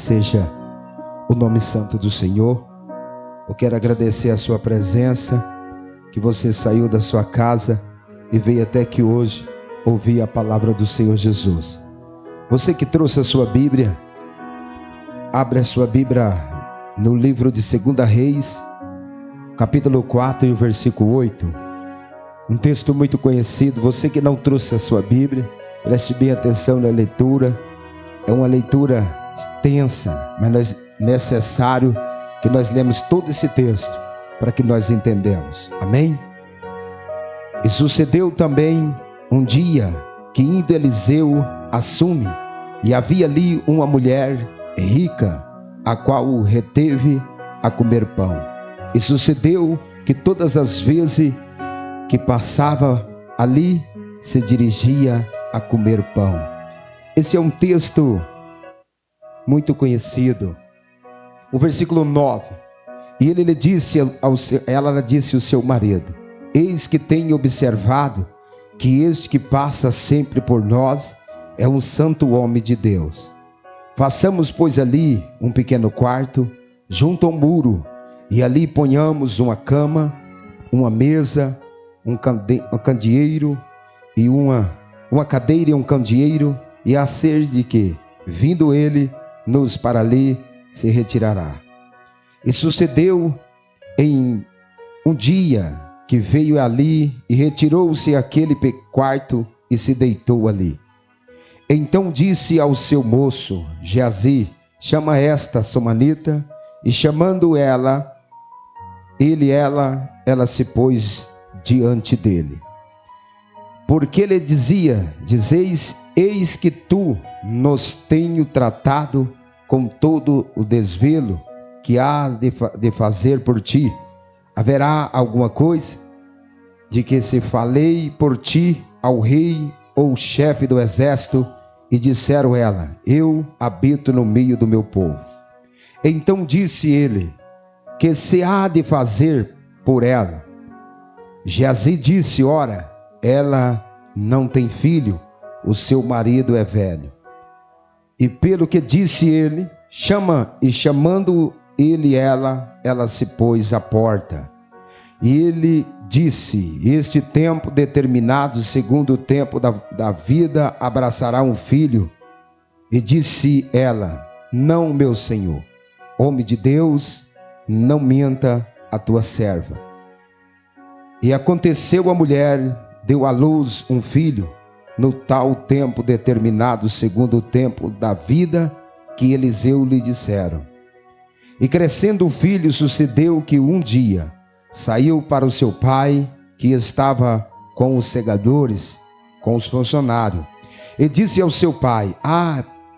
seja o nome santo do Senhor. Eu quero agradecer a sua presença, que você saiu da sua casa e veio até aqui hoje ouvir a palavra do Senhor Jesus. Você que trouxe a sua Bíblia, abre a sua Bíblia no livro de 2 Reis, capítulo 4 e o versículo 8. Um texto muito conhecido. Você que não trouxe a sua Bíblia, preste bem atenção na leitura. É uma leitura extensa, mas é necessário que nós lemos todo esse texto para que nós entendamos. Amém? E sucedeu também um dia que indo Eliseu a Sunem, e havia ali uma mulher rica, a qual o reteve a comer pão. E sucedeu que todas as vezes que passava ali, se dirigia a comer pão. Esse é um texto muito conhecido. O versículo 9. E ela disse ao seu marido: eis que tenho observado que este que passa sempre por nós é um santo homem de Deus. Façamos, pois, ali um pequeno quarto, junto ao muro, e ali ponhamos uma cama, uma mesa, um candeeiro, e uma cadeira e um candeeiro, e a ser de que, vindo ele, nos para ali se retirará. E sucedeu em um dia que veio ali e retirou-se aquele quarto e se deitou ali. Então disse ao seu moço Geazi: chama esta Sulamita. E chamando ela se pôs diante dele. Porque ele dizia: dizeis, eis que tu nos tenho tratado com todo o desvelo que há de fazer por ti. Haverá alguma coisa de que se falei por ti ao rei ou chefe do exército? E disseram ela: eu habito no meio do meu povo. Então disse ele: que se há de fazer por ela? Geazi disse: ora, ela não tem filho, o seu marido é velho. E pelo que disse ele, chama, e chamando ele ela se pôs à porta. E ele disse: este tempo determinado, segundo o tempo da vida, abraçará um filho. E disse ela: não, meu senhor, homem de Deus, não minta a tua serva. E aconteceu, a mulher deu à luz um filho, no tal tempo determinado, segundo o tempo da vida que Eliseu lhe disseram. E crescendo o filho, sucedeu que um dia saiu para o seu pai, que estava com os segadores, com os funcionários, e disse ao seu pai: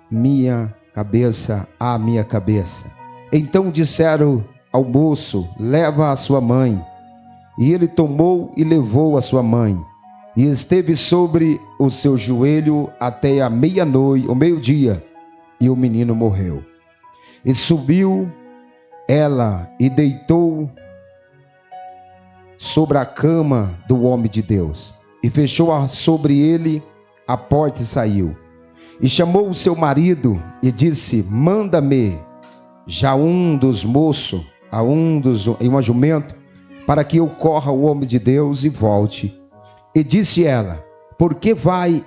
minha cabeça, minha cabeça. Então disseram ao moço: leva a sua mãe. E ele tomou e levou a sua mãe, e esteve sobre o seu joelho até a meia-noite, o meio-dia, e o menino morreu. E subiu ela e deitou sobre a cama do homem de Deus, e fechou sobre ele a porta e saiu. E chamou o seu marido e disse: manda-me já um dos moços, e uma jumento, para que eu corra o homem de Deus e volte. E disse ela: por que vai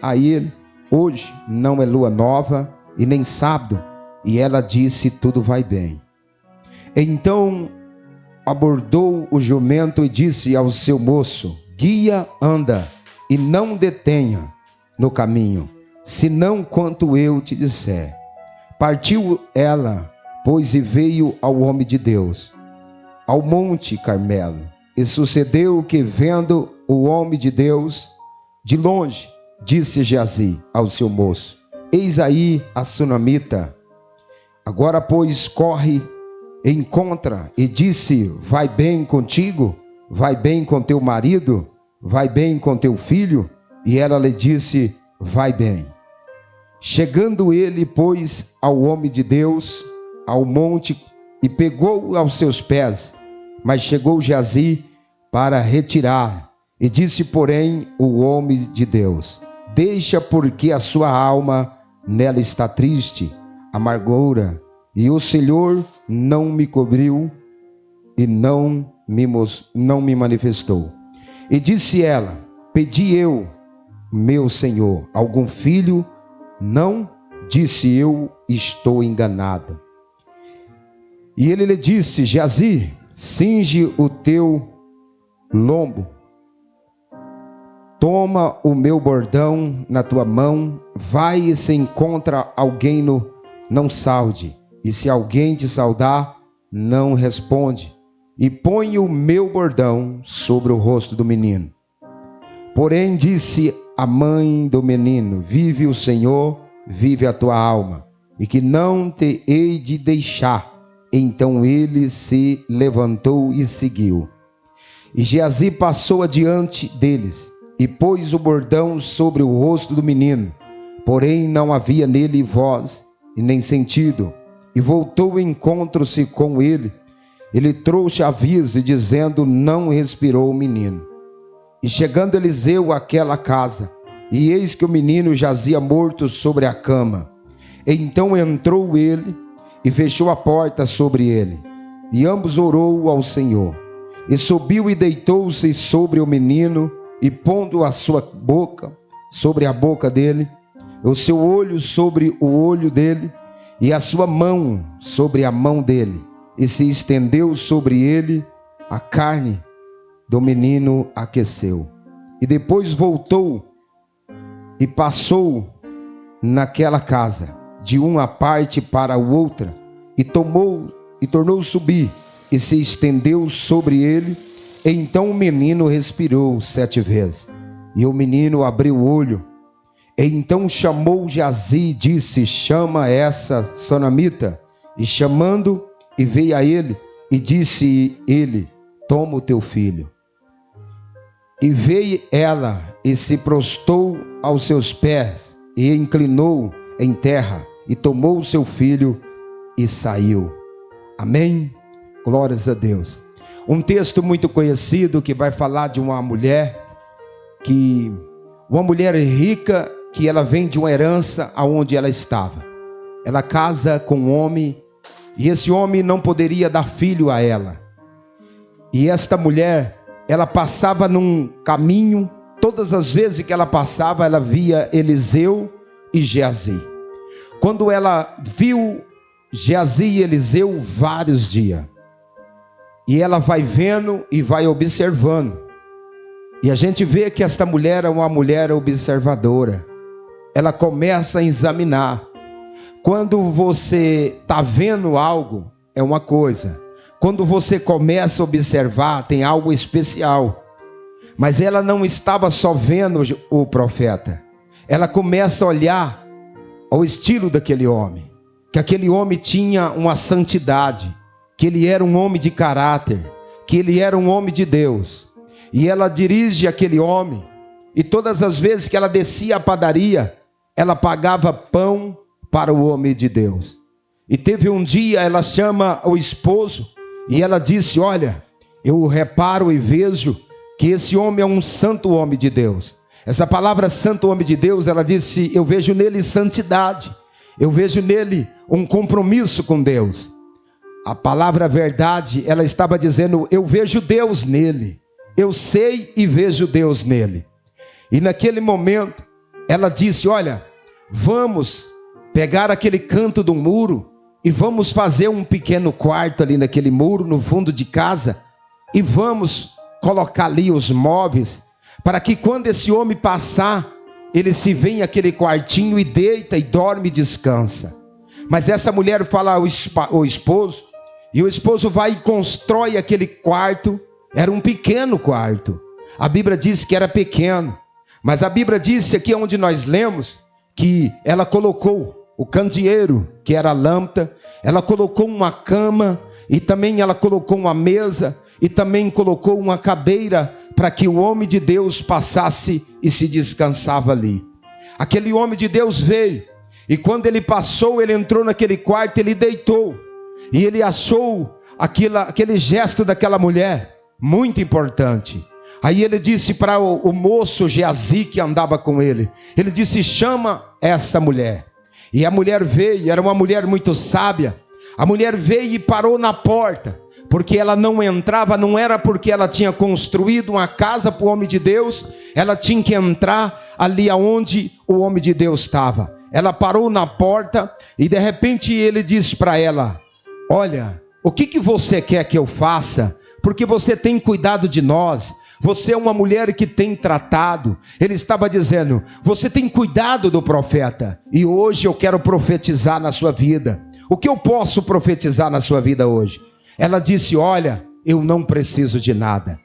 a ele hoje? Não é lua nova e nem sábado. E ela disse: tudo vai bem. Então abordou o jumento e disse ao seu moço: guia, anda, e não detenha no caminho, senão quanto eu te disser. Partiu ela, pois, e veio ao homem de Deus, ao monte Carmelo. E sucedeu que, vendo o homem de Deus de longe, disse Geazi ao seu moço: eis aí a Sulamita. Agora, pois, corre e encontra. E disse: vai bem contigo? Vai bem com teu marido? Vai bem com teu filho? E ela lhe disse: vai bem. Chegando ele, pois, ao homem de Deus, ao monte, e pegou aos seus pés. Mas chegou Geazi para retirar. E disse, porém, o homem de Deus: deixa, porque a sua alma nela está triste. amargura, e o Senhor não me cobriu e não me manifestou. E disse ela: pedi eu, meu Senhor, algum filho? Não. Disse: eu estou enganada. E ele lhe disse: Geazi, cinge o teu lombo, toma o meu bordão na tua mão, vai e se encontra alguém não saude, e se alguém te saudar, não responde, e põe o meu bordão sobre o rosto do menino. Porém disse a mãe do menino: vive o Senhor, vive a tua alma, e que não te hei de deixar. Então ele se levantou e seguiu. E Geazi passou adiante deles, e pôs o bordão sobre o rosto do menino, porém não havia nele voz e nem sentido. E voltou encontro-se com ele. Ele trouxe aviso, dizendo: não respirou o menino. E chegando Eliseu àquela casa, e eis que o menino jazia morto sobre a cama. Então entrou ele e fechou a porta sobre ele. E ambos orou ao Senhor. E subiu e deitou-se sobre o menino, e pondo a sua boca sobre a boca dele, o seu olho sobre o olho dele, e a sua mão sobre a mão dele, e se estendeu sobre ele, a carne do menino aqueceu. E depois voltou e passou naquela casa, de uma parte para a outra, e tornou subir, e se estendeu sobre ele. Então o menino respirou 7 vezes, e o menino abriu o olho. Então chamou Geazi e disse: chama essa sonamita. E chamando, e veio a ele, e disse ele: toma o teu filho. E veio ela, e se prostrou aos seus pés, e inclinou em terra, e tomou o seu filho, e saiu. Amém? Glórias a Deus. Um texto muito conhecido que vai falar de uma mulher rica, que ela vem de uma herança aonde ela estava. Ela casa com um homem, e esse homem não poderia dar filho a ela. E esta mulher, ela passava num caminho, todas as vezes que ela passava, ela via Eliseu e Geazi. Quando ela viu Geazi e Eliseu vários dias, e ela vai vendo e vai observando, e a gente vê que esta mulher é uma mulher observadora. Ela começa a examinar. Quando você está vendo algo, é uma coisa. Quando você começa a observar, tem algo especial. Mas ela não estava só vendo o profeta. Ela começa a olhar ao estilo daquele homem. Que aquele homem tinha uma santidade. Que ele era um homem de caráter. Que ele era um homem de Deus. E ela dirige aquele homem. E todas as vezes que ela descia a padaria, ela pagava pão para o homem de Deus. E teve um dia, ela chama o esposo, e ela disse: olha, eu reparo e vejo que esse homem é um santo homem de Deus. Essa palavra santo homem de Deus, ela disse: eu vejo nele santidade, eu vejo nele um compromisso com Deus. A palavra verdade, ela estava dizendo: eu vejo Deus nele, eu sei e vejo Deus nele. E naquele momento, ela disse: olha, vamos pegar aquele canto do muro e vamos fazer um pequeno quarto ali naquele muro, no fundo de casa, e vamos colocar ali os móveis, para que quando esse homem passar, ele se vem aquele quartinho e deita e dorme e descansa. Mas essa mulher fala ao esposo, e o esposo vai e constrói aquele quarto. Era um pequeno quarto. A Bíblia diz que era pequeno, mas a Bíblia disse aqui onde nós lemos, que ela colocou o candeeiro, que era a lâmpada, ela colocou uma cama, e também ela colocou uma mesa, e também colocou uma cadeira, para que o homem de Deus passasse e se descansava ali. Aquele homem de Deus veio, e quando ele passou, ele entrou naquele quarto, ele deitou, e ele achou aquele gesto daquela mulher muito importante. Aí ele disse para o moço Geazi que andava com ele, ele disse: chama essa mulher. E a mulher veio, era uma mulher muito sábia. A mulher veio e parou na porta, porque ela não entrava, não era porque ela tinha construído uma casa para o homem de Deus, ela tinha que entrar ali aonde o homem de Deus estava. Ela parou na porta e de repente ele disse para ela: olha, o que você quer que eu faça? Porque você tem cuidado de nós, você é uma mulher que tem tratado. Ele estava dizendo: você tem cuidado do profeta, e hoje eu quero profetizar na sua vida. O que eu posso profetizar na sua vida hoje? Ela disse: olha, eu não preciso de nada.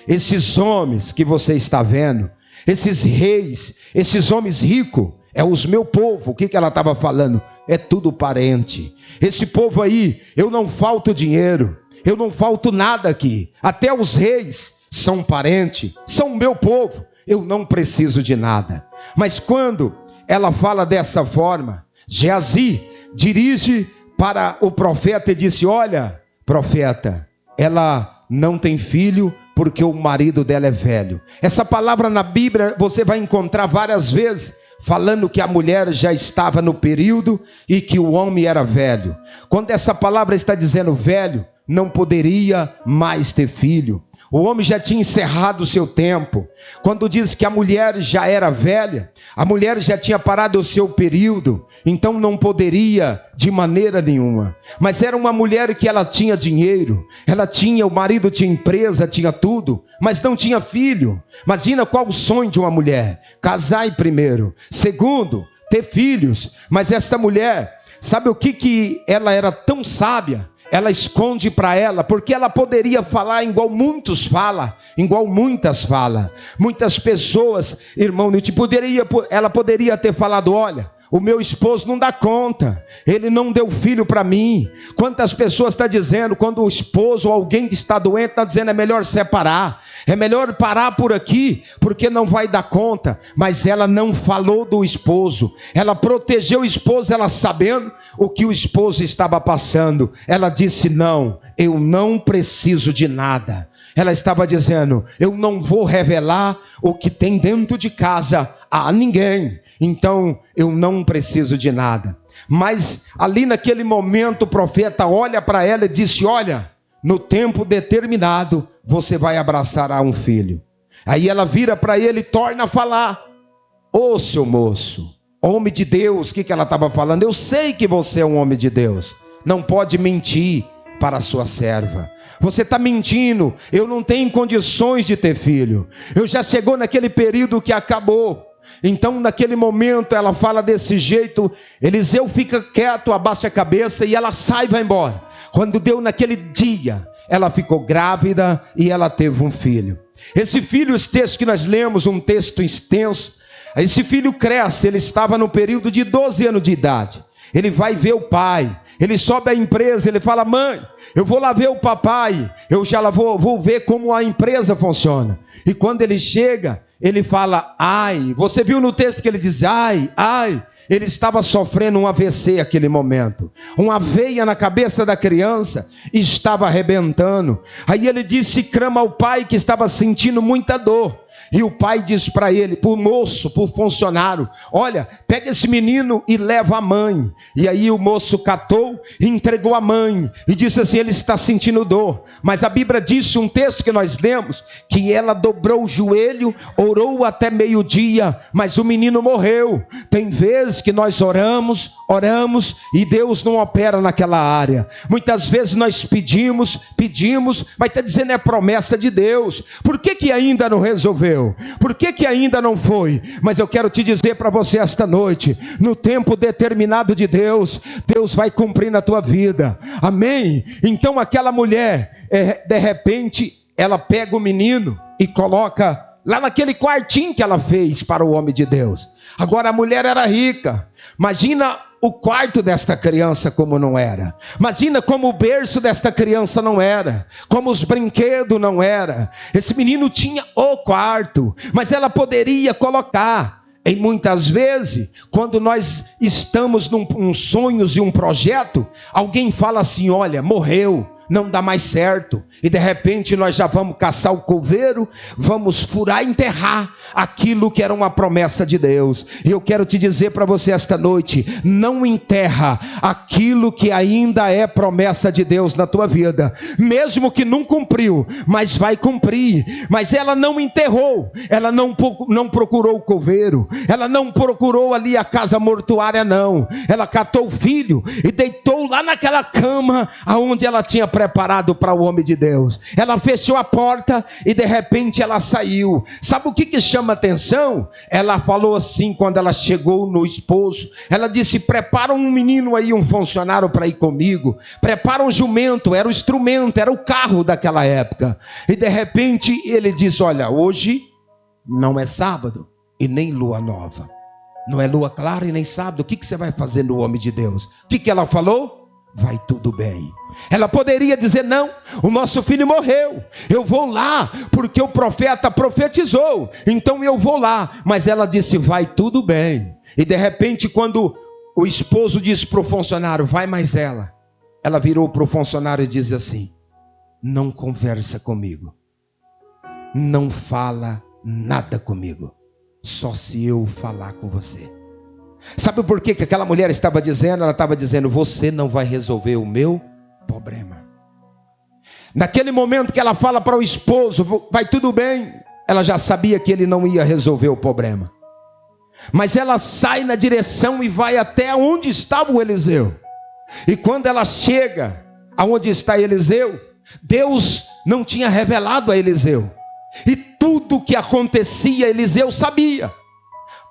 Esses homens que você está vendo, esses reis, esses homens ricos, é os meu povo. O que ela estava falando? É tudo parente. Esse povo aí, eu não falto dinheiro, eu não falto nada aqui. Até os reis são parente, são meu povo, eu não preciso de nada. Mas quando ela fala dessa forma, Geazi dirige para o profeta e disse: olha, profeta, ela não tem filho porque o marido dela é velho. Essa palavra na Bíblia você vai encontrar várias vezes, falando que a mulher já estava no período e que o homem era velho. Quando essa palavra está dizendo velho, não poderia mais ter filho. O homem já tinha encerrado o seu tempo. Quando diz que a mulher já era velha, a mulher já tinha parado o seu período, então não poderia de maneira nenhuma. Mas era uma mulher que ela tinha dinheiro, ela tinha, o marido tinha empresa, tinha tudo, mas não tinha filho. Imagina qual o sonho de uma mulher: casar primeiro, segundo, ter filhos. Mas essa mulher, sabe o que ela era tão sábia? Ela esconde para ela, porque ela poderia falar igual muitos falam, igual muitas falam. Muitas pessoas, irmão, ela poderia ter falado: olha, o meu esposo não dá conta, ele não deu filho para mim. Quantas pessoas estão dizendo, quando o esposo ou alguém que está doente está dizendo: é melhor separar, é melhor parar por aqui, porque não vai dar conta. Mas ela não falou do esposo, ela protegeu o esposo, ela sabendo o que o esposo estava passando. Ela disse: não, eu não preciso de nada. Ela estava dizendo: eu não vou revelar o que tem dentro de casa a ninguém, então eu não preciso de nada. Mas ali naquele momento o profeta olha para ela e disse: olha, no tempo determinado você vai abraçar a um filho. Aí ela vira para ele e torna a falar: ô seu moço, homem de Deus. O que ela estava falando? Eu sei que você é um homem de Deus, não pode mentir para a sua serva. Você está mentindo, eu não tenho condições de ter filho. Eu já chegou naquele período que acabou. Então naquele momento ela fala desse jeito, Eliseu fica quieto, abaixa a cabeça e ela sai e vai embora. Quando deu naquele dia, ela ficou grávida e ela teve um filho. Esse filho, esse texto que nós lemos, um texto extenso, esse filho cresce, ele estava no período de 12 anos de idade. Ele vai ver o pai, ele sobe à empresa, ele fala: mãe, eu vou lá ver o papai, eu já lá vou ver como a empresa funciona. E quando ele chega, ele fala: ai. Você viu no texto que ele diz: ai, ai. Ele estava sofrendo um AVC naquele momento. Uma veia na cabeça da criança estava arrebentando. Aí ele disse, clama ao pai que estava sentindo muita dor. E o pai diz para ele, para o moço, para o funcionário: olha, pega esse menino e leva a mãe. E aí o moço catou e entregou a mãe. E disse assim: ele está sentindo dor. Mas a Bíblia disse, um texto que nós lemos, que ela dobrou o joelho, orou até meio-dia, mas o menino morreu. Tem vezes que nós oramos e Deus não opera naquela área. Muitas vezes nós pedimos, mas está dizendo é promessa de Deus. Por que ainda não resolveu? Por que ainda não foi? Mas eu quero te dizer para você esta noite, no tempo determinado de Deus, Deus vai cumprir na tua vida. Amém? Então aquela mulher, de repente, ela pega o menino e coloca lá naquele quartinho que ela fez para o homem de Deus. Agora a mulher era rica. Imagina o quarto desta criança como não era. Imagina como o berço desta criança não era, como os brinquedos não era. Esse menino tinha o quarto, mas ela poderia colocar. E muitas vezes, quando nós estamos num sonhos e um projeto, alguém fala assim: olha, morreu, não dá mais certo. E de repente nós já vamos caçar o coveiro, vamos furar e enterrar aquilo que era uma promessa de Deus. E eu quero te dizer para você esta noite: não enterra aquilo que ainda é promessa de Deus na tua vida, mesmo que não cumpriu, mas vai cumprir. Mas ela não enterrou, ela não procurou o coveiro, ela não procurou ali a casa mortuária, não. Ela catou o filho e deitou lá naquela cama aonde ela tinha preparado para o homem de Deus. Ela fechou a porta e de repente ela saiu. Sabe o que chama atenção? Ela falou assim quando ela chegou no esposo, ela disse: prepara um menino aí, um funcionário para ir comigo, prepara um jumento. Era o instrumento, era o carro daquela época. E de repente ele diz: olha, hoje não é sábado e nem lua nova, não é lua clara e nem sábado. O que você vai fazer no homem de Deus? O que ela falou? Vai tudo bem. Ela poderia dizer: não, o nosso filho morreu, eu vou lá porque o profeta profetizou, então eu vou lá. Mas ela disse: vai tudo bem. E de repente, quando o esposo disse para o funcionário: vai mais ela virou para o funcionário e disse assim: não conversa comigo, não fala nada comigo, só se eu falar com você. Sabe por que aquela mulher estava dizendo? Ela estava dizendo: você não vai resolver o meu problema. Naquele momento que ela fala para o esposo: vai tudo bem, ela já sabia que ele não ia resolver o problema. Mas ela sai na direção e vai até onde estava o Eliseu. E quando ela chega aonde está Eliseu, Deus não tinha revelado a Eliseu. E tudo que acontecia, Eliseu sabia.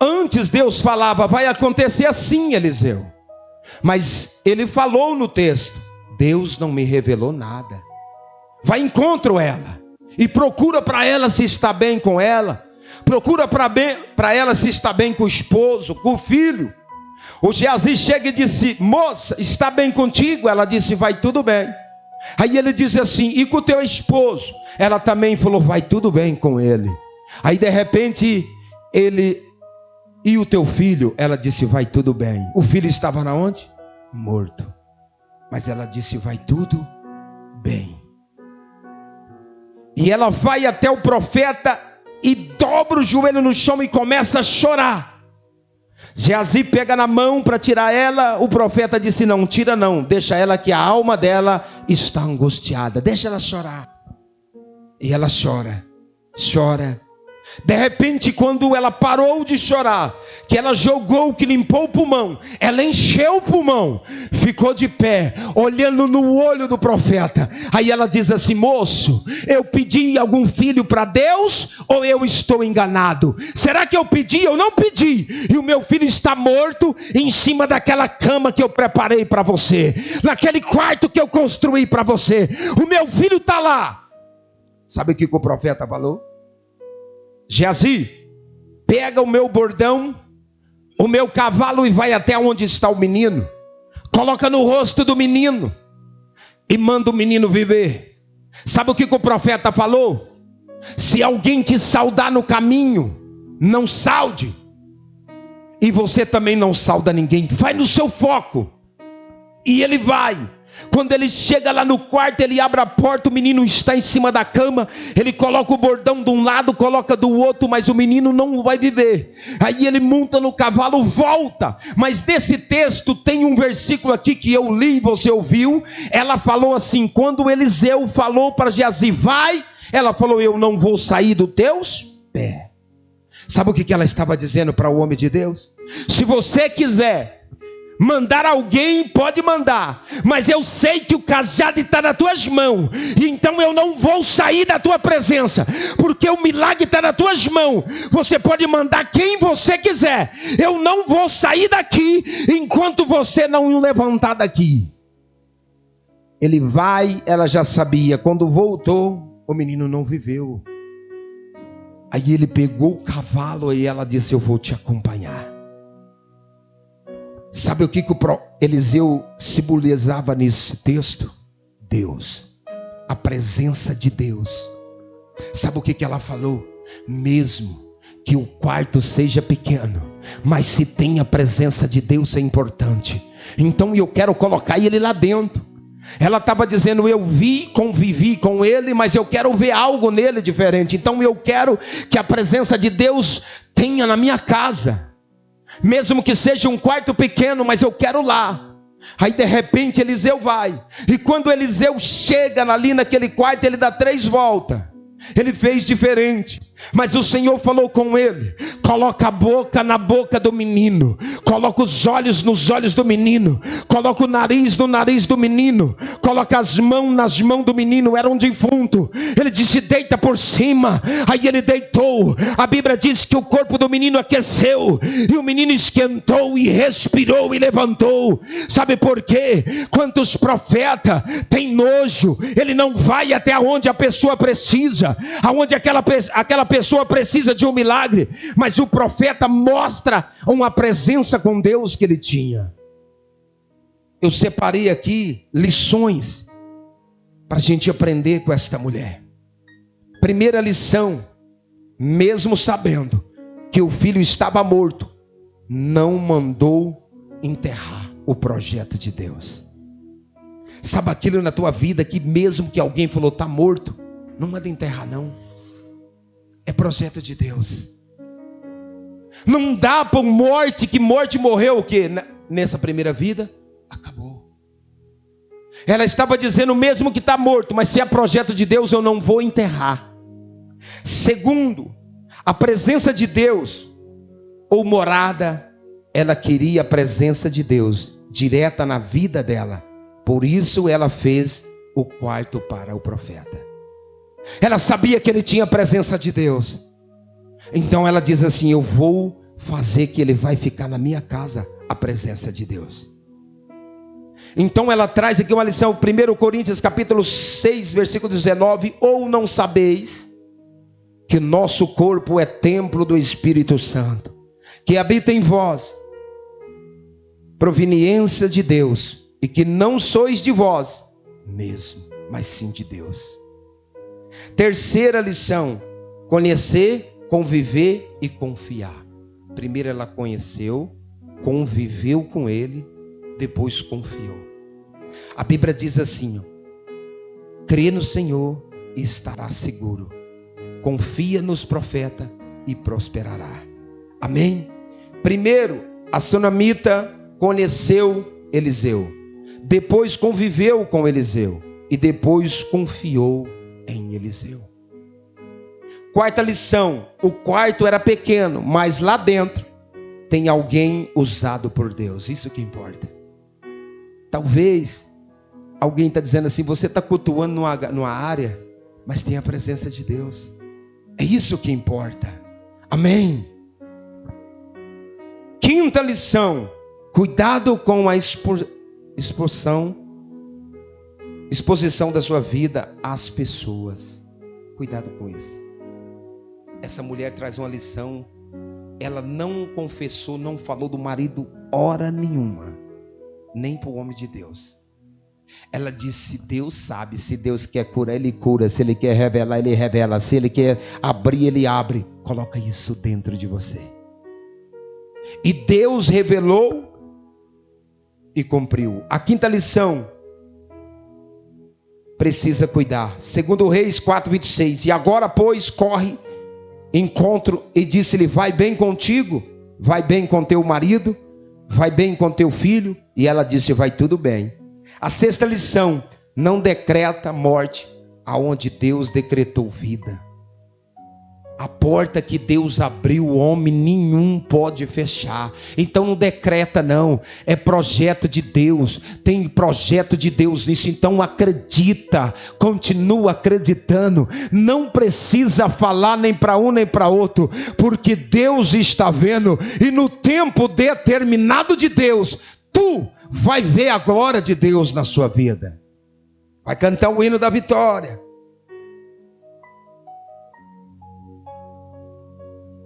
Antes Deus falava: vai acontecer assim, Eliseu. Mas ele falou no texto: Deus não me revelou nada. Vai encontro ela e procura para ela se está bem com ela. Procura para ela se está bem com o esposo, com o filho. O Geazi chega e disse: moça, está bem contigo? Ela disse: vai tudo bem. Aí ele diz assim: e com o teu esposo? Ela também falou: vai tudo bem com ele. Aí de repente ele: e o teu filho? Ela disse: vai tudo bem. O filho estava na onde? Morto. Mas ela disse: vai tudo bem. E ela vai até o profeta e dobra o joelho no chão e começa a chorar. Geazi pega na mão para tirar ela. O profeta disse: não, tira não, deixa ela, que a alma dela está angustiada, deixa ela chorar. E ela chora, chora. De repente, quando ela parou de chorar, que ela jogou, que limpou o pulmão, ela encheu o pulmão, ficou de pé, olhando no olho do profeta. Aí ela diz assim: moço, eu pedi algum filho para Deus ou eu estou enganado? Será que eu pedi? Eu não pedi. E o meu filho está morto em cima daquela cama que eu preparei para você, naquele quarto que eu construí para você. O meu filho está lá. Sabe o que o profeta falou? Geazi, pega o meu bordão, o meu cavalo e vai até onde está o menino. Coloca no rosto do menino e manda o menino viver. Sabe o que o profeta falou? Se alguém te saudar no caminho, não saude. E você também não sauda ninguém. Vai no seu foco. E ele vai. Quando ele chega lá no quarto, ele abre a porta, o menino está em cima da cama, ele coloca o bordão de um lado, coloca do outro, mas o menino não vai viver. Aí ele monta no cavalo, volta. Mas nesse texto tem um versículo aqui que eu li e você ouviu. Ela falou assim: quando Eliseu falou para Geazi: vai, ela falou: eu não vou sair dos teus pés. Sabe o que ela estava dizendo para o homem de Deus? Se você quiser mandar alguém, pode mandar, mas eu sei que o cajado está nas tuas mãos, e então eu não vou sair da tua presença, porque o milagre está nas tuas mãos. Você pode mandar quem você quiser, eu não vou sair daqui enquanto você não levantar daqui. Ele vai, ela já sabia. Quando voltou, o menino não viveu. Aí ele pegou o cavalo e ela disse: eu vou te acompanhar. Sabe o que o Eliseu simbolizava nesse texto? Deus, a presença de Deus. Sabe o que ela falou? Mesmo que o quarto seja pequeno, mas se tem a presença de Deus é importante. Então eu quero colocar ele lá dentro. Ela estava dizendo: eu vi, convivi com ele, mas eu quero ver algo nele diferente. Então eu quero que a presença de Deus tenha na minha casa, mesmo que seja um quarto pequeno, mas eu quero lá. Aí de repente Eliseu vai, e quando Eliseu chega ali naquele quarto, ele dá 3 voltas. Ele fez diferente, mas o Senhor falou com ele: coloca a boca na boca do menino, coloca os olhos nos olhos do menino, coloca o nariz no nariz do menino, coloca as mãos nas mãos do menino. Era um defunto. Ele disse: deita por cima. Aí ele deitou. A Bíblia diz que o corpo do menino aqueceu, e o menino esquentou e respirou e levantou. Sabe por quê? Quantos profetas têm nojo? Ele não vai até onde a pessoa precisa, aonde aquela pessoa precisa de um milagre, mas o profeta mostra uma presença com Deus que ele tinha. Eu separei aqui lições para a gente aprender com esta mulher. Primeira lição: mesmo sabendo que o filho estava morto, não mandou enterrar o projeto de Deus. Sabe aquilo na tua vida que mesmo que alguém falou está morto, não manda enterrar não. É projeto de Deus. Não dá para morte, que morte morreu o quê? Nessa primeira vida, acabou. Ela estava dizendo: mesmo que está morto, mas se é projeto de Deus, eu não vou enterrar. Segundo, a presença de Deus, ou morada, ela queria a presença de Deus direta na vida dela. Por isso ela fez o quarto para o profeta. Ela sabia que ele tinha a presença de Deus. Então ela diz assim: eu vou fazer que ele vai ficar na minha casa, a presença de Deus. Então ela traz aqui uma lição, 1 Coríntios capítulo 6, versículo 19: ou não sabeis que nosso corpo é templo do Espírito Santo, que habita em vós, proveniência de Deus, e que não sois de vós mesmo, mas sim de Deus. Terceira lição: conhecer, conviver e confiar. Primeiro ela conheceu, conviveu com ele, depois confiou. A Bíblia diz assim: crê no Senhor e estará seguro, confia nos profetas e prosperará. Amém? Primeiro, a sunamita conheceu Eliseu, depois conviveu com Eliseu e depois confiou em Eliseu. Quarta lição: o quarto era pequeno, mas lá dentro tem alguém usado por Deus. Isso que importa. Talvez alguém está dizendo assim: você está cultuando numa área, mas tem a presença de Deus. É isso que importa. Amém? Quinta lição: cuidado com a exposição da sua vida às pessoas. Cuidado com isso. Essa mulher traz uma lição. Ela não confessou, não falou do marido hora nenhuma, nem para o homem de Deus. Ela disse: Deus sabe, se Deus quer curar, Ele cura, se Ele quer revelar, Ele revela, se Ele quer abrir, Ele abre. Coloca isso dentro de você. E Deus revelou e cumpriu. A quinta lição: precisa cuidar. 2 Reis 4:26. E agora, pois, corre, encontro, e disse-lhe: vai bem contigo, vai bem com teu marido, vai bem com teu filho. E ela disse: vai tudo bem. A sexta lição: não decreta morte aonde Deus decretou vida. A porta que Deus abriu, o homem nenhum pode fechar. Então não decreta não, é projeto de Deus, tem projeto de Deus nisso. Então acredita, continua acreditando, não precisa falar nem para um nem para outro, porque Deus está vendo, e no tempo determinado de Deus, tu vai ver a glória de Deus na sua vida. Vai cantar o hino da vitória.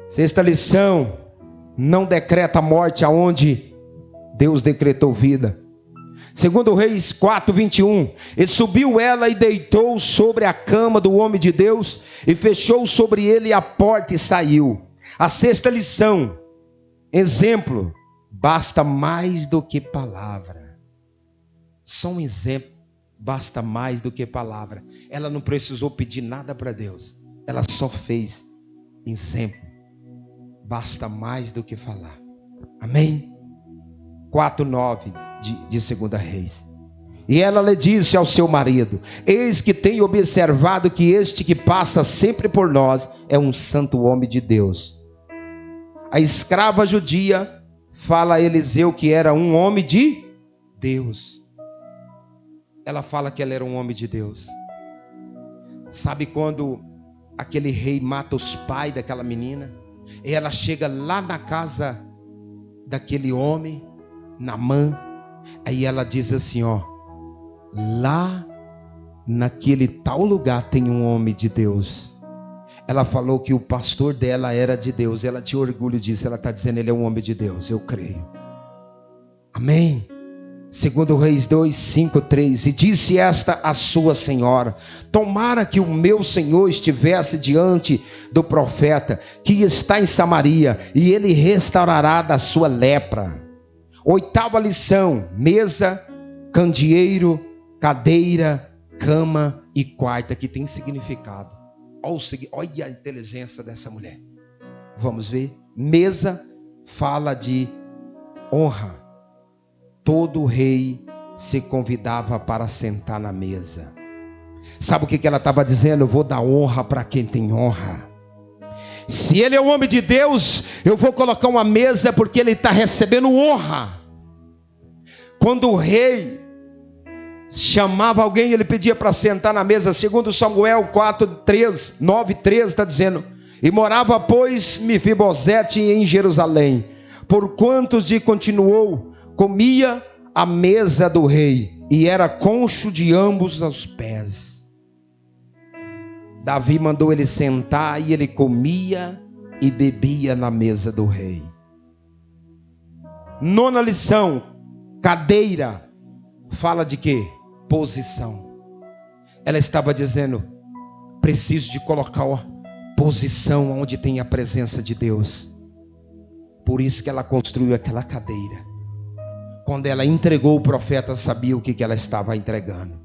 Sexta lição: não decreta morte aonde Deus decretou vida. 2 Reis 4:21. E subiu ela e deitou sobre a cama do homem de Deus, e fechou sobre ele a porta e saiu. A sexta lição: exemplo basta mais do que palavra. Só um exemplo basta mais do que palavra. Ela não precisou pedir nada para Deus, ela só fez exemplo. Basta mais do que falar. Amém? 4:9 de 2 Reis. E ela lhe disse ao seu marido: eis que tenho observado que este que passa sempre por nós é um santo homem de Deus. A escrava judia fala a Eliseu que era um homem de Deus. Ela fala que ela era um homem de Deus. Sabe quando aquele rei mata os pais daquela menina? E ela chega lá na casa daquele homem, Naamã. Aí ela diz assim, ó: lá naquele tal lugar tem um homem de Deus. Ela falou que o pastor dela era de Deus. Ela tinha orgulho disso. Ela está dizendo: ele é um homem de Deus. Eu creio. Amém. 2 Reis 2:5-3. E disse esta a sua senhora: tomara que o meu senhor estivesse diante do profeta que está em Samaria, e ele restaurará da sua lepra. 8ª lição: mesa, candeeiro, cadeira, cama e quarto, que tem significado. Olha a inteligência dessa mulher. Vamos ver. Mesa fala de honra. Todo rei se convidava para sentar na mesa. Sabe o que ela estava dizendo? Eu vou dar honra para quem tem honra. Se ele é um homem de Deus, eu vou colocar uma mesa porque ele está recebendo honra. Quando o rei chamava alguém, ele pedia para sentar na mesa. Segundo Samuel 9:3 está dizendo: e morava, pois, Mefibosete em Jerusalém, por quantos de continuou, comia à mesa do rei, e era cônjuge de ambos os pés. Davi mandou ele sentar, e ele comia e bebia na mesa do rei. 9ª lição: cadeira fala de quê? Posição. Ela estava dizendo: preciso de colocar posição onde tem a presença de Deus. Por isso que ela construiu aquela cadeira. Quando ela entregou, o profeta sabia o que ela estava entregando.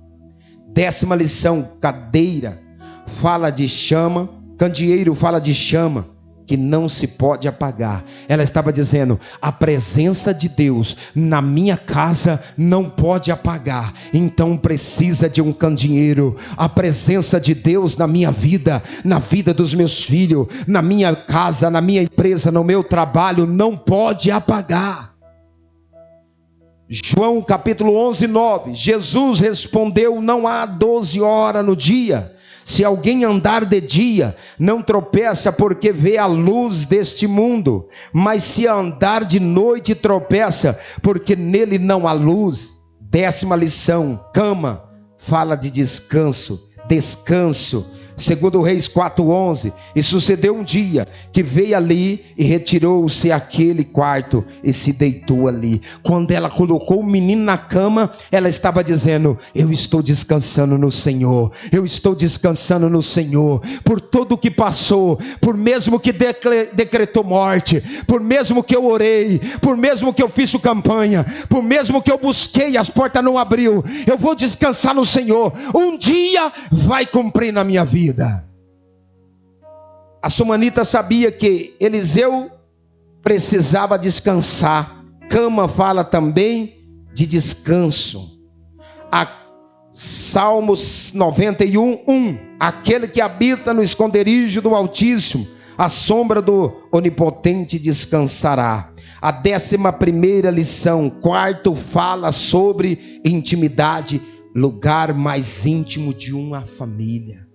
10ª lição: cadeira fala de chama, candeeiro fala de chama que não se pode apagar. Ela estava dizendo: a presença de Deus na minha casa não pode apagar, então precisa de um candeeiro. A presença de Deus na minha vida, na vida dos meus filhos, na minha casa, na minha empresa, no meu trabalho, não pode apagar. João capítulo 11:9. Jesus respondeu: não há 12 horas no dia. Se alguém andar de dia, não tropeça porque vê a luz deste mundo. Mas se andar de noite, tropeça porque nele não há luz. 10ª lição: cama fala de descanso. Descanso. 2 Reis 4:11. E sucedeu um dia que veio ali e retirou-se àquele quarto e se deitou ali. Quando ela colocou o menino na cama, ela estava dizendo: eu estou descansando no Senhor. Eu estou descansando no Senhor. Por tudo que passou, por mesmo que decretou morte, por mesmo que eu orei, por mesmo que eu fiz campanha, por mesmo que eu busquei, as portas não abriu, eu vou descansar no Senhor. Um dia vai cumprir na minha vida. A sumanita sabia que Eliseu precisava descansar. Cama fala também de descanso. Salmos 91:1. Aquele que habita no esconderijo do Altíssimo, a sombra do Onipotente descansará. A 11ª lição, quarto, fala sobre intimidade, lugar mais íntimo de uma família.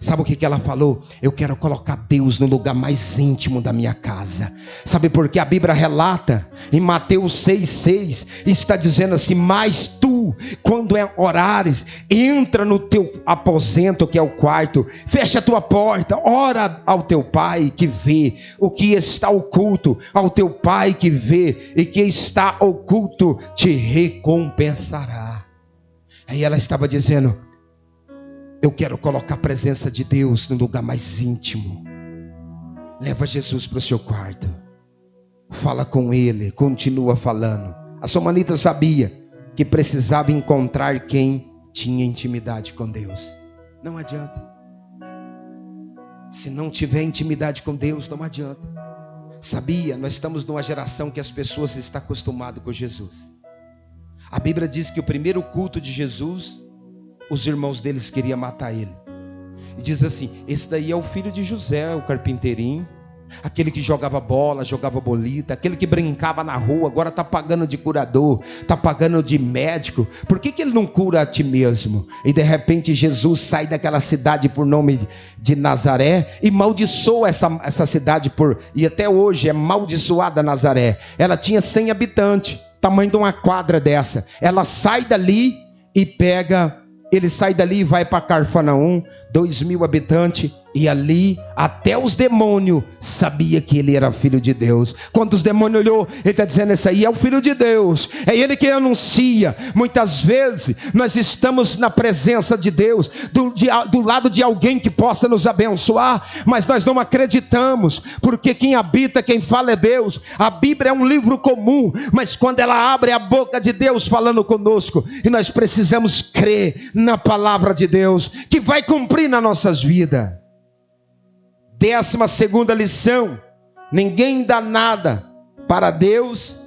Sabe o que ela falou? Eu quero colocar Deus no lugar mais íntimo da minha casa. Sabe por que a Bíblia relata em Mateus 6:6, está dizendo assim: mas tu, quando orares, entra no teu aposento, que é o quarto, fecha a tua porta, ora ao teu pai que vê o que está oculto, ao teu pai que vê e que está oculto te recompensará. Aí ela estava dizendo: eu quero colocar a presença de Deus no lugar mais íntimo. Leva Jesus para o seu quarto. Fala com Ele, continua falando. A sumanita sabia que precisava encontrar quem tinha intimidade com Deus. Não adianta. Se não tiver intimidade com Deus, não adianta. Sabia, nós estamos numa geração que as pessoas estão acostumadas com Jesus. A Bíblia diz que o primeiro culto de Jesus, os irmãos deles queriam matar ele. E diz assim: esse daí é o filho de José, o carpinteirinho, aquele que jogava bola, jogava bolita, aquele que brincava na rua, agora está pagando de curador, está pagando de médico. Por que ele não cura a ti mesmo? E de repente Jesus sai daquela cidade por nome de Nazaré e maldiçoa essa cidade e até hoje é maldiçoada Nazaré. Ela tinha 100 habitantes, tamanho de uma quadra dessa. Ela sai dali e ele sai dali e vai para Cafarnaum, 2.000 habitantes, e ali até os demônios sabiam que ele era filho de Deus. Quando os demônios olhou, ele está dizendo: esse aí é o filho de Deus, é ele que anuncia. Muitas vezes nós estamos na presença de Deus, do lado de alguém que possa nos abençoar, mas nós não acreditamos, porque quem habita, quem fala é Deus. A Bíblia é um livro comum, mas quando ela abre a boca de Deus falando conosco, e nós precisamos crer na palavra de Deus, que vai cumprir nas nossas vidas. 12ª lição: ninguém dá nada para Deus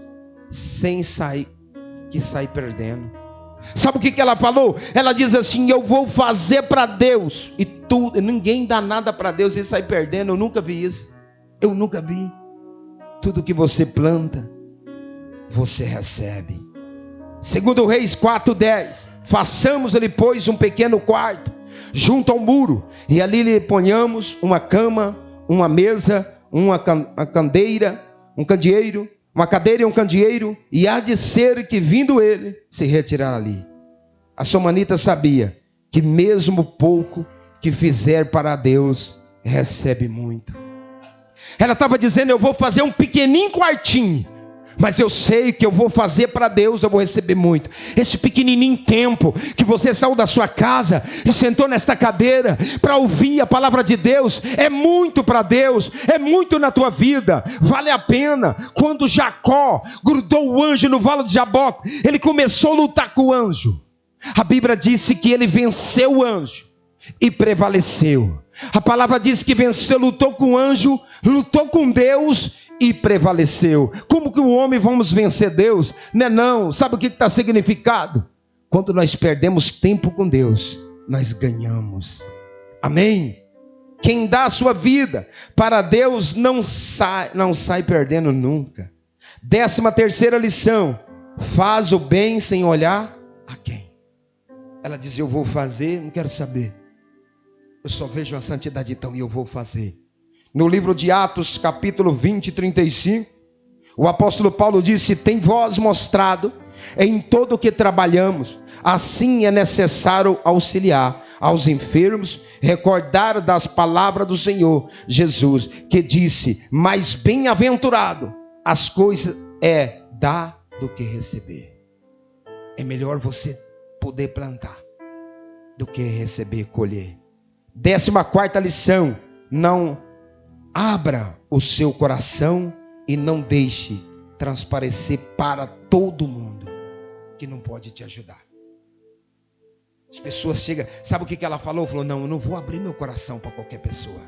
sem sair perdendo. Sabe o que ela falou? Ela diz assim: eu vou fazer para Deus e tudo. Ninguém dá nada para Deus e sai perdendo. Eu nunca vi isso. Eu nunca vi. Tudo que você planta, você recebe. 2 Reis 4:10: façamos-lhe, pois, um pequeno quarto junto ao muro, e ali lhe ponhamos uma cama, uma mesa, uma cadeira, um candeeiro, uma cadeira e um candeeiro, e há de ser que, vindo ele, se retirar ali. A somanita sabia que mesmo pouco que fizer para Deus, recebe muito. Ela estava dizendo: eu vou fazer um pequenininho quartinho, mas eu sei que eu vou fazer para Deus, eu vou receber muito. Esse pequenininho tempo que você saiu da sua casa e sentou nesta cadeira para ouvir a palavra de Deus, é muito para Deus, é muito na tua vida, vale a pena. Quando Jacó grudou o anjo no vale de Jaboque, ele começou a lutar com o anjo. A Bíblia disse que ele venceu o anjo e prevaleceu. A palavra diz que venceu, lutou com o anjo, lutou com Deus e prevaleceu. Como que o homem vamos vencer Deus? Não. Sabe o que está significado? Quando nós perdemos tempo com Deus, nós ganhamos. Amém? Quem dá a sua vida para Deus não sai perdendo nunca. 13ª lição: faz o bem sem olhar a quem. Ela diz: eu vou fazer, não quero saber. Eu só vejo a santidade, então, e eu vou fazer. No livro de Atos, capítulo 20, 35, o apóstolo Paulo disse: tem vós mostrado em todo o que trabalhamos, assim é necessário auxiliar aos enfermos, recordar das palavras do Senhor Jesus, que disse: mais bem-aventurado as coisas é dar do que receber. É melhor você poder plantar do que receber, colher. 14ª lição: não abra o seu coração e não deixe transparecer para todo mundo que não pode te ajudar. As pessoas chegam, sabe o que ela falou? Falou: não, eu não vou abrir meu coração para qualquer pessoa.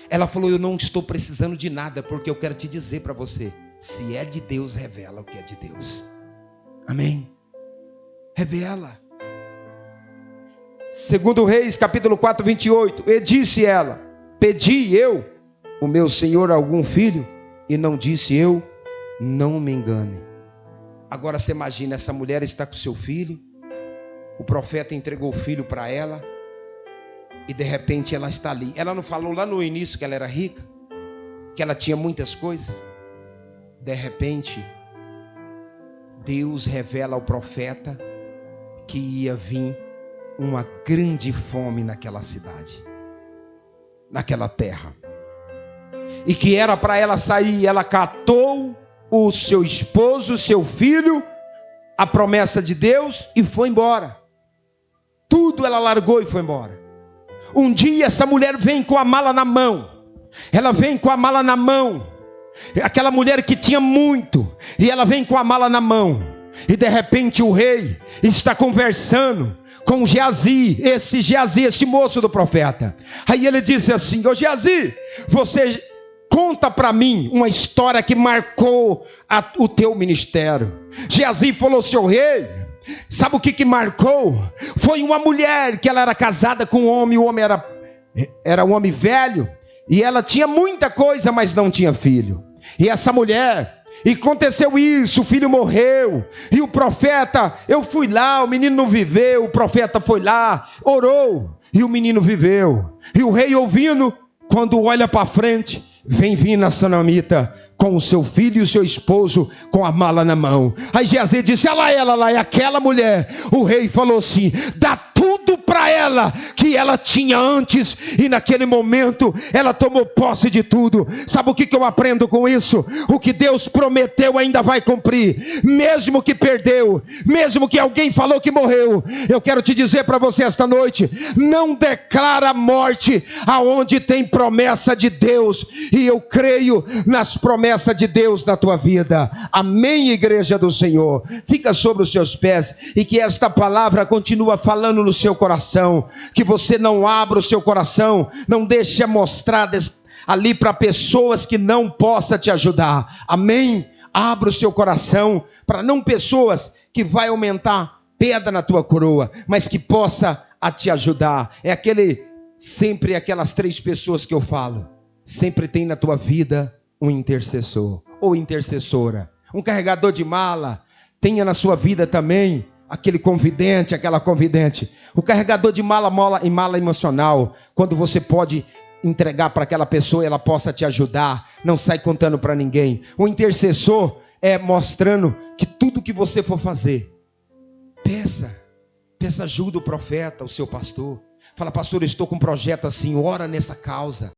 Ela falou: eu não estou precisando de nada, porque eu quero te dizer para você, se é de Deus, revela o que é de Deus. Amém? Revela. 2 Reis, capítulo 4, 28. E disse ela: pedi eu, o meu senhor, algum filho? E não disse eu, não me engane. Agora você imagina, essa mulher está com seu filho, o profeta entregou o filho para ela, e de repente ela está ali. Ela não falou lá no início que ela era rica, que ela tinha muitas coisas? De repente, Deus revela ao profeta que ia vir uma grande fome naquela cidade, naquela terra, e que era para ela sair. Ela catou o seu esposo, o seu filho, a promessa de Deus, e foi embora. Tudo ela largou e foi embora. Um dia essa mulher vem com a mala na mão. Ela vem com a mala na mão. Aquela mulher que tinha muito, e ela vem com a mala na mão. E de repente o rei está conversando com Geazi, esse moço do profeta. Aí ele disse assim: ô Geazi, você conta para mim uma história que marcou o teu ministério. Geazi falou: seu rei, sabe o que marcou? Foi uma mulher que ela era casada com um homem, o homem era um homem velho, e ela tinha muita coisa, mas não tinha filho. E essa mulher... E aconteceu isso, o filho morreu, e o profeta, eu fui lá, o menino não viveu, o profeta foi lá, orou, e o menino viveu. E o rei ouvindo, quando olha para frente, vem vindo a sunamita com o seu filho e o seu esposo com a mala na mão. Aí Geazi disse: ela é aquela mulher. O rei falou assim: dá tudo para ela que ela tinha antes. E naquele momento ela tomou posse de tudo. Sabe o que eu aprendo com isso? O que Deus prometeu ainda vai cumprir, mesmo que perdeu, mesmo que alguém falou que morreu. Eu quero te dizer para você esta noite: não declara morte aonde tem promessa de Deus. E eu creio nas promessas de Deus na tua vida. Amém, igreja do Senhor? Fica sobre os seus pés e que esta palavra continua falando no seu coração. Que você não abra o seu coração, não deixe mostrar ali para pessoas que não possam te ajudar. Amém? Abra o seu coração para não pessoas que vai aumentar pedra na tua coroa, mas que possa a te ajudar. Sempre aquelas 3 pessoas que eu falo. Sempre tem na tua vida um intercessor ou intercessora, um carregador de mala. Tenha na sua vida também aquele confidente, aquela confidente, o carregador de mala e mala emocional, quando você pode entregar para aquela pessoa e ela possa te ajudar. Não sai contando para ninguém. O intercessor é mostrando que tudo que você for fazer, peça ajuda o profeta, o seu pastor. Fala: pastor, eu estou com um projeto assim, ora nessa causa.